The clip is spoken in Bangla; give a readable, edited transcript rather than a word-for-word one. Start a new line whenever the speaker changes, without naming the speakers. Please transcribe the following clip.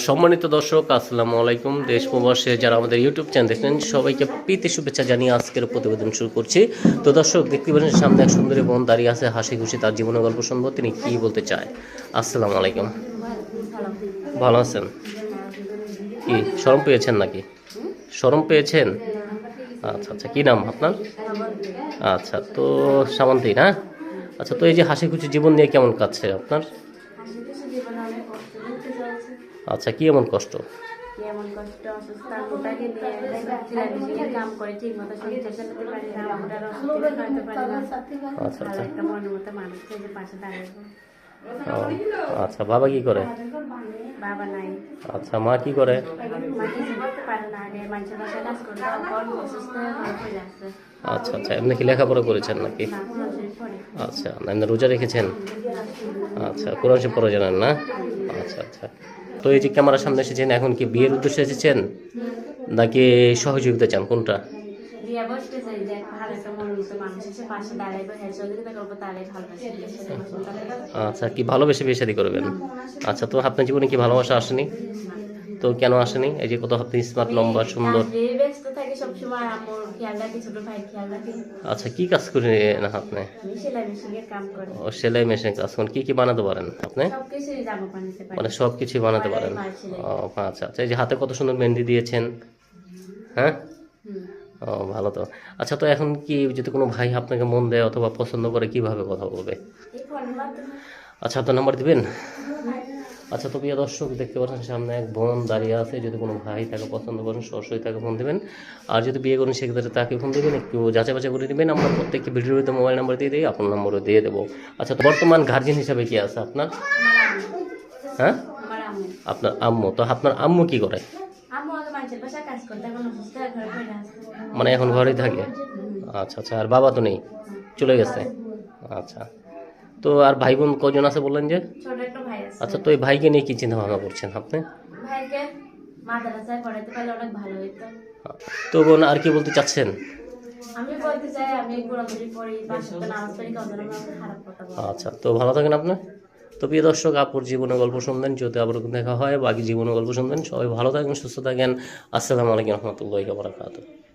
সম্মানিত দর্শক, আসসালামু আলাইকুম। দেশ প্রবাসে যারা আমাদের ইউটিউব চ্যানেল দেখেন সবাইকে প্রীতি শুভেচ্ছা জানিয়ে আজকের প্রতিবেদন শুরু করছি। তো দর্শক, দেখতে পাচ্ছেন সামনে এক সুন্দরী বোন দাঁড়িয়ে আছে, হাসি খুশি তার জীবনের গল্প শুনবো। তিনি কি বলতে চায়? আসসালামু আলাইকুম। ভালো আছেন? কি শরম পেয়েছেন নাকি? শরম পেয়েছেন? আচ্ছা আচ্ছা, কি নাম আপনার? আচ্ছা, তো সামন্তি না? আচ্ছা, তো এই যে হাসি খুশি জীবন নিয়ে কেমন কাটছে আপনার? আচ্ছা, কি এমন কষ্ট?
এমন কষ্ট অসুস্থ আম্মুটাকে নিয়ে সিলাই কাম করে ঠিক মতো সংসার চালাতে পারি না, আম্মুটার অসুস্থ খাওয়াতে পারি না।
আচ্ছা
ভালো
আচ্ছা।
একটা মনের মতো মানুষ যে পাশে দাঁড়াবো।
ও, আচ্ছা, বাবা কি করে?
বাবা নাই,
আচ্ছা, মা কি করে?
মা কিছু করতে পারে না, আগে মানুষের বাসায় কাজ করতে অল্প অসুস্থ হয়ে পড়ে আছে।
আচ্ছা আচ্ছা, এমনি কি লেখাপড়া করেছেন নাকি?
না কোরআন শরীফ পড়ে।
আচ্ছা, এমনি রোজা রেখেছেন? আচ্ছা, কোরআন শরীফ পড়া জানেন না? আচ্ছা আচ্ছা। তো এই যে ক্যামেরার সামনে এসেছেন, এখন কি বিয়ের উদ্দেশ্যে এসেছেন নাকি সহযোগিতা চান, কোনটা?
বিয়ে বসতে চাই যে ভালো একটা মনের মতো মানুষ এসে পাশে দাঁড়াইবো, হ্যাঁ সহযোগিতা করবো, তারাই ভালোবাসি
আচ্ছা, কি ভালোবেসে বিয়ে শাদী করবেন? আচ্ছা, তো আপনার জীবনে কি ভালোবাসা আসেনি? তো কেন আসেনি? এই যে কত আপনি স্মার্ট, লম্বা, সুন্দর।
ব্যস্ত থাকি সবসময়, আম্মুর খেয়াল রাখি, ছোট ভাই খেয়াল রাখি।
আচ্ছা, কি কাজ করে না আপনি?
আমি সেলাই মেশিনের কাম করি।
ও, সেলাই মেশিন কাজ করেন। কি কি বানাতে পারেন আপনি?
সবকিছুই জামা বানাতে পারি।
মানে সব কিছুই বানাতে পারেন? ও আচ্ছা আচ্ছা। এই যে হাতে কত সুন্দর মেহেন্দি দিয়েছেন, হ্যাঁ?
হুম।
ও, ভালো তো। আচ্ছা, তো এখন কি যদি কোনো ভাই আপনাকে মন দেয় অথবা পছন্দ করে, কিভাবে কথা বলবে?
এই ফোনের মাধ্যমে।
আচ্ছা, আপনার নাম্বার দিবেন? আচ্ছা, তো প্রিয় দর্শক, দেখতে পাচ্ছেন সামনে এক বোন দাঁড়িয়ে আছে। যদি কোনো ভাই তাকে পছন্দ করেন সরাসরি তাকে ফোন দেবেন। আর যদি বিয়ে করেন সেক্ষেত্রে তাকে ফোন দেবেন, একটু যাচাই বাছাই করে দেবেন। আমরা প্রত্যেকটি ভিডিওতে মোবাইল নাম্বার দিয়ে দিই, আপনার নম্বরও দিয়ে দেবো। আচ্ছা, তো বর্তমান গার্জিয়ান হিসাবে কি আছে আপনার?
আমার আম্মু।
হ্যাঁ,
আমার আম্মু।
আপনার আম্মু। তো আপনার আম্মু কি করে?
আম্মু আগে মানুষের বাসায় কাজ করতে, এখন অসুস্থ হয়ে ঘরে পড়ে আছে।
মানে এখন ঘরেই থাকে? আচ্ছা আচ্ছা। আর বাবা তো নেই, চলে গেছে? আচ্ছা, তো আর ভাই বোন কজন আছে বললেন যে?
ছোট একটা ভাই আছে।
আচ্ছা, তো এই ভাইকে নিয়ে কি চিন্তা ভাবনা করছেন আপনি?
ভাইকে মাদ্রাসায় পড়াতে পারলে অনেক ভালো হতো।
তো বোন আর কি বলতে চাচ্ছেন?
আমি বলতে চাই, আমি কোরআন শরীফ পড়ি, পাঁচ ওয়াক্ত নামাজ পড়ি, কখনো আমাকে খারাপ কথা বলে।
আচ্ছা, তো ভালো থাকেন আপনি। তো প্রিয় দর্শক, আপুর জীবনের গল্প শুনবেন, যদি আবার দেখা হয় বাকি জীবনের গল্প শুনবেন। সবাই ভালো থাকেন, সুস্থ থাকেন। আসসালামু আলাইকুম রহমতুল্লাহি ওয়া বারাকাতুহু।